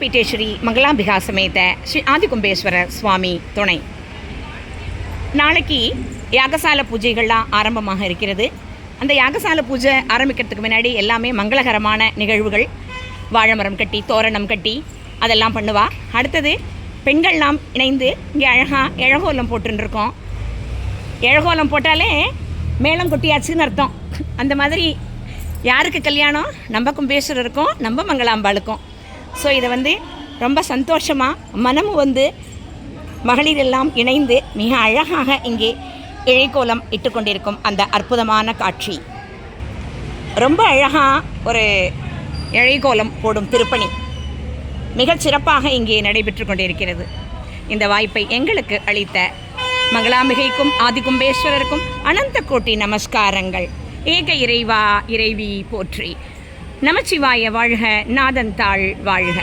பீட்டேஸ்வரி மங்களாம்பிகா சமேத ஸ்ரீ ஆதிகும்பேஸ்வரர் சுவாமி துணை. நாளைக்கு யாகசால பூஜைகள்லாம் ஆரம்பமாக இருக்கிறது. அந்த யாகசால பூஜை ஆரம்பிக்கிறதுக்கு முன்னாடி எல்லாமே மங்களகரமான நிகழ்வுகள், வாழைமரம் கட்டி தோரணம் கட்டி அதெல்லாம் பண்ணுவா. அடுத்தது பெண்கள்லாம் இணைந்து இங்கே அழகாக இழகோலம் போட்டுருக்கோம். இழகோலம் போட்டாலே மேளம் கொட்டியாச்சுன்னு அர்த்தம். அந்த மாதிரி யாருக்கு கல்யாணம்? நம்ம கும்பேஸ்வரருக்கும் நம்ம மங்களாம்பாளுக்கும். ஸோ இதை ரொம்ப சந்தோஷமாக மனமும் மகளிர் எல்லாம் இணைந்து மிக அழகாக இங்கே இழைக்கோலம் இட்டு கொண்டிருக்கும் அந்த அற்புதமான காட்சி. ரொம்ப அழகாக ஒரு இழைக்கோலம் போடும் திருப்பணி மிகச் சிறப்பாக இங்கே நடைபெற்று கொண்டிருக்கிறது. இந்த வாய்ப்பை எங்களுக்கு அளித்த மங்களாம்பிகைக்கும் ஆதிகும்பேஸ்வரருக்கும் அனந்த கோட்டி நமஸ்காரங்கள். ஏக இறைவா இறைவி போற்றி. நமச்சிவாய வாழ்க, நாதன் தாள் வாழ்க.